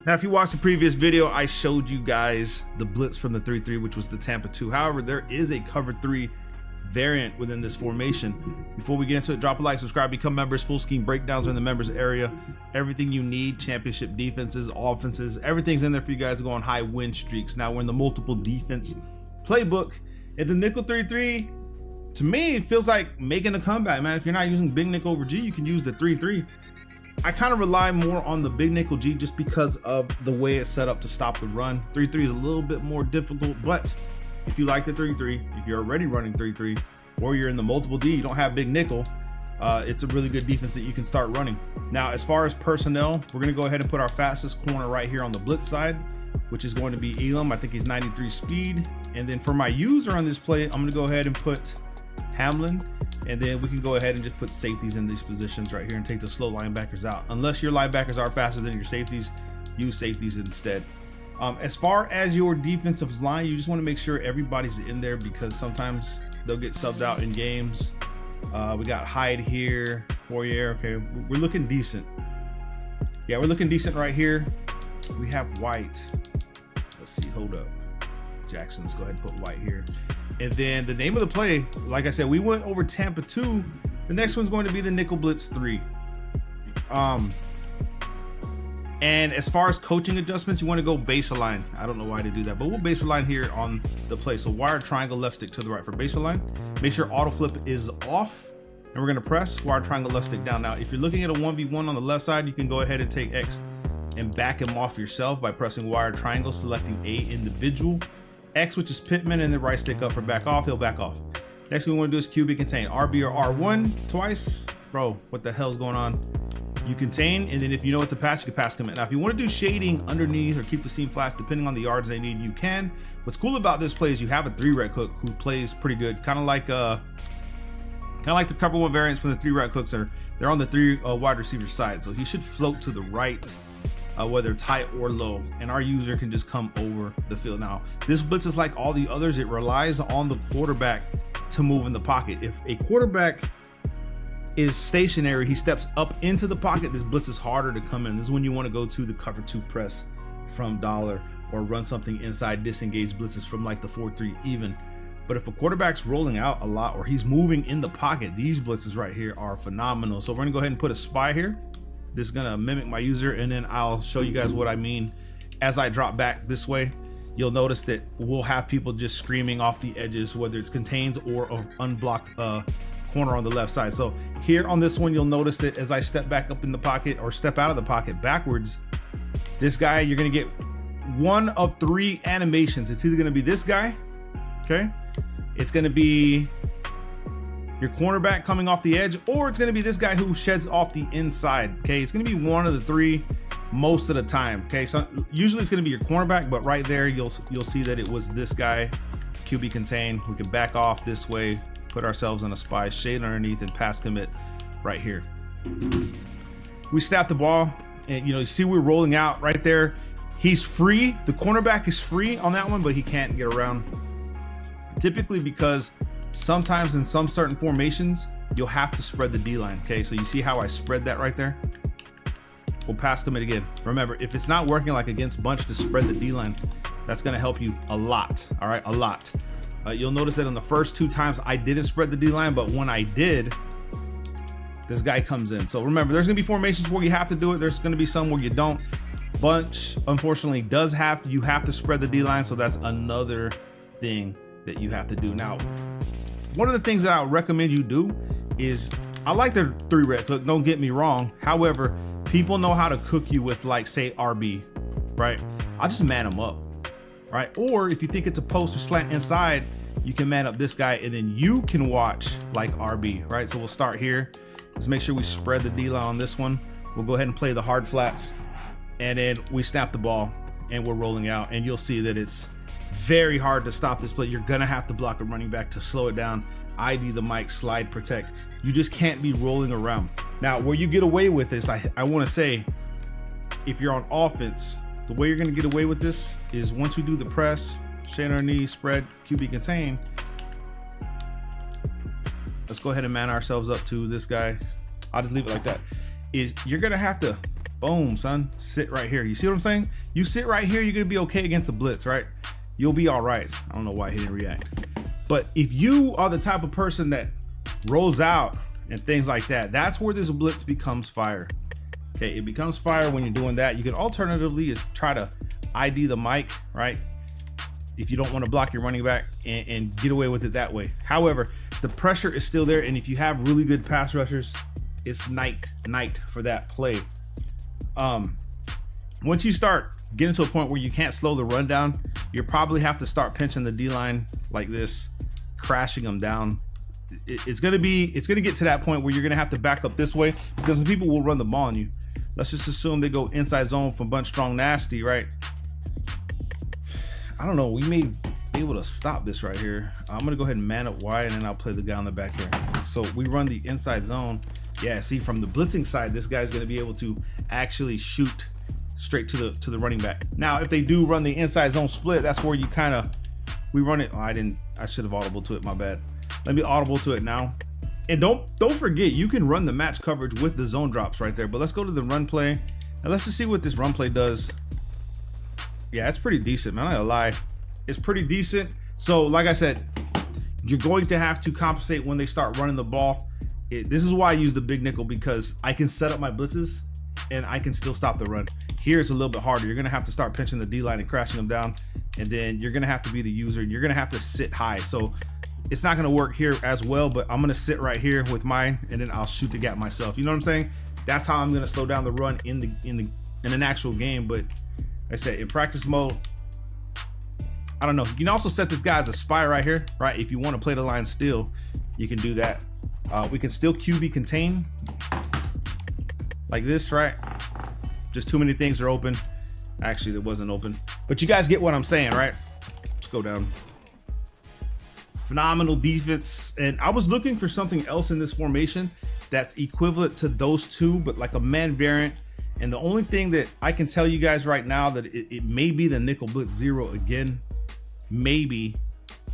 Now, if you watched the previous video, I showed you guys the blitz from the 3-3, which was the Tampa 2. However, there is a cover 3 variant within this formation. Before we get into it, drop a like, subscribe, become members. Full scheme breakdowns are in the members area. Everything you need, championship defenses, offenses, everything's in there for you guys to go on high win streaks. Now we're in the multiple defense playbook. And the nickel 3-3, to me, it feels like making a comeback, man. If you're not using big nickel over G, you can use the 3-3. I kind of rely more on the big nickel G just because of the way it's set up to stop the run. 3-3 is a little bit more difficult, but if you like the 3-3, if you're already running 3-3, or you're in the multiple D, you don't have big nickel, it's a really good defense that you can start running. Now, as far as personnel, we're going to go ahead and put our fastest corner right here on the blitz side, which is going to be Elam. I think he's 93 speed. And then for my user on this play, I'm going to go ahead and put Hamlin. And then we can go ahead and just put safeties in these positions right here and take the slow linebackers out. Unless your linebackers are faster than your safeties, use safeties instead. As far as your defensive line, you just want to make sure everybody's in there because sometimes they'll get subbed out in games. We got Hyde here, Poirier. Okay, we're looking decent. Yeah, we're looking decent right here. We have White. Let's see, hold up. Jackson, let's go ahead and put White here. And then the name of the play, like I said, we went over Tampa 2. The next one's going to be the nickel blitz 3. And as far as coaching adjustments, you want to go baseline. I don't know why to do that, but we'll baseline here on the play. So wire triangle left stick to the right for baseline. Make sure auto flip is off, and we're going to press wire triangle left stick down. Now, if you're looking at a 1v1 on the left side, you can go ahead and take X and back him off yourself by pressing wire triangle, selecting a individual. X, which is Pittman, and then right stick up for back off. He'll back off. Next thing we want to do is QB contain. RB or R1 twice. Bro, what the hell's going on? You contain, and then if you know it's a pass, you can pass commit. Now, if you want to do shading underneath or keep the seam flats, depending on the yards they need, you can. What's cool about this play is you have a 3-rec hook who plays pretty good, kind of like the cover 1 variants from the 3-rec hooks. They're on the 3 wide receiver side, so he should float to the right. Whether it's high or low, and our user can just come over the field. Now, this blitz is like all the others. It relies on the quarterback to move in the pocket. If a quarterback is stationary, he steps up into the pocket, this blitz is harder to come in. This is when you want to go to the cover 2 press from dollar or run something inside disengage blitzes from like the 4-3 even. But if a quarterback's rolling out a lot or he's moving in the pocket, these blitzes right here are phenomenal. So we're gonna go ahead and put a spy here. This is gonna mimic my user, and then I'll show you guys what I mean. As I drop back this way, you'll notice that we'll have people just screaming off the edges, whether it's contains or an unblocked corner on the left side. So here on this one, you'll notice that as I step back up in the pocket or step out of the pocket backwards, this guy, you're gonna get one of 3 animations. It's either gonna be this guy, okay? It's gonna be your cornerback coming off the edge, or it's going to be this guy who sheds off the inside. Okay, it's going to be one of the 3 most of the time. Okay, so usually it's going to be your cornerback, but right there you'll see that it was this guy. QB contain. We can back off this way, put ourselves on a spy, shade underneath, and pass commit right here. We snap the ball, and you see we're rolling out right there. He's free. The cornerback is free on that one, but he can't get around. Typically because sometimes in some certain formations, you'll have to spread the D-line. Okay, so you see how I spread that right there? We'll pass commit again. Remember, if it's not working like against bunch to spread the D-line, that's gonna help you a lot, all right, a lot. You'll notice that on the first 2 times I didn't spread the D-line, but when I did, this guy comes in. So remember, there's gonna be formations where you have to do it. There's gonna be some where you don't. Bunch, unfortunately, you have to spread the D-line, so that's another thing that you have to do. Now, one of the things that I would recommend you do is, I like the 3-rec hook, don't get me wrong. However, people know how to cook you with, like, say RB, right? I'll just man them up, right? Or if you think it's a post or slant inside, you can man up this guy, and then you can watch like RB, right? So we'll start here. Let's make sure we spread the D-line on this one. We'll go ahead and play the hard flats, and then we snap the ball and we're rolling out, and you'll see that it's very hard to stop this play. You're gonna have to block a running back to slow it down. ID the mic, slide, protect. You just can't be rolling around. Now, where you get away with this, I want to say, if you're on offense, the way you're gonna get away with this is once we do the press, shade our knee, spread, QB contain. Let's go ahead and man ourselves up to this guy. I'll just leave it like that. Is you're gonna have to Boom, son. Sit right here. You see what I'm saying? You sit right here, you're gonna be okay against the blitz, right? You'll be all right. I don't know why he didn't react. But if you are the type of person that rolls out and things like that, that's where this blitz becomes fire. Okay, it becomes fire when you're doing that. You can alternatively is try to ID the mic, right? If you don't want to block your running back and get away with it that way. However, the pressure is still there, and if you have really good pass rushers, it's night for that play. Once you start getting to a point where you can't slow the run down, you probably have to start pinching the D-line like this, crashing them down. It's gonna get to that point where you're gonna have to back up this way because the people will run the ball on you. Let's just assume they go inside zone from bunch strong nasty, right? I don't know, we may be able to stop this right here. I'm gonna go ahead and man up wide, and then I'll play the guy on the back here. So we run the inside zone. Yeah, see, from the blitzing side, this guy's gonna be able to actually shoot straight to the running back. Now, if they do run the inside zone split, that's where you kind of, we run it. Oh, I should have audible to it, my bad. Let me audible to it now. And don't forget, you can run the match coverage with the zone drops right there. But let's go to the run play, and let's just see what this run play does. Yeah, it's pretty decent, man. I'm not gonna lie, it's pretty decent. So like I said, you're going to have to compensate when they start running the ball. This is why I use the big nickel, because I can set up my blitzes and I can still stop the run. Here it's a little bit harder. You're gonna have to start pinching the D-line and crashing them down, and then you're gonna have to be the user, and you're gonna have to sit high. So it's not gonna work here as well, but I'm gonna sit right here with mine, and then I'll shoot the gap myself. You know what I'm saying? That's how I'm gonna slow down the run in an actual game. But like I said, in practice mode, I don't know. You can also set this guy as a spy right here, right? If you want to play the line still, you can do that. We can still QB contain like this, right? Just too many things are open. Actually, it wasn't open, but you guys get what I'm saying, right? Let's go down. Phenomenal defense, and I was looking for something else in this formation that's equivalent to those two, but like a man variant. And the only thing that I can tell you guys right now that it may be the nickel blitz 0 again, maybe,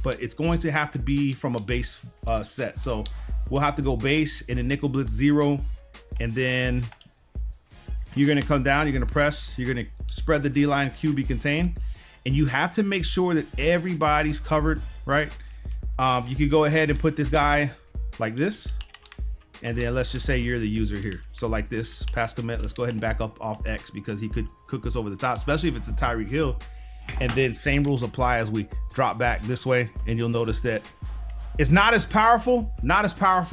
but it's going to have to be from a base set. So we'll have to go base in a nickel blitz 0, and then you're gonna come down, you're gonna press, you're gonna spread the D-line, QB contain, and you have to make sure that everybody's covered, right? You could go ahead and put this guy like this, and then let's just say you're the user here. So like this, pass commit, let's go ahead and back up off X, because he could cook us over the top, especially if it's a Tyreek Hill. And then same rules apply as we drop back this way, and you'll notice that it's not as powerful,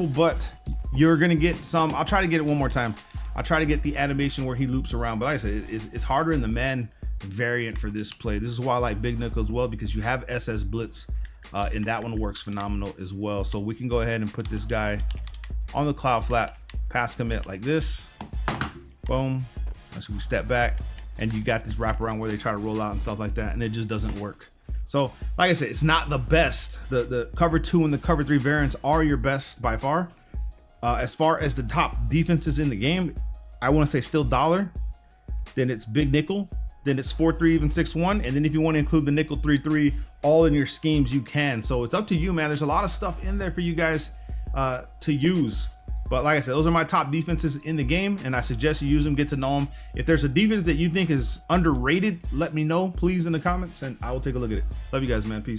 but you're gonna get some. I'll try to get it one more time. I'll try to get the animation where he loops around, but like I said, it's harder in the man variant for this play. This is why I like big nickel as well, because you have SS blitz, and that one works phenomenal as well. So we can go ahead and put this guy on the cloud flap, pass commit like this, boom. So we step back, and you got this wraparound where they try to roll out and stuff like that, and it just doesn't work. So like I said, it's not the best. The cover 2 and the cover 3 variants are your best by far. As far as the top defenses in the game, I want to say still dollar, then it's big nickel, then it's 4-3, even 6-1, and then if you want to include the nickel 3-3 all in your schemes, you can. So it's up to you, man. There's a lot of stuff in there for you guys to use. But like I said, those are my top defenses in the game, and I suggest you use them, get to know them. If there's a defense that you think is underrated, let me know, please, in the comments, and I will take a look at it. Love you guys, man. Peace.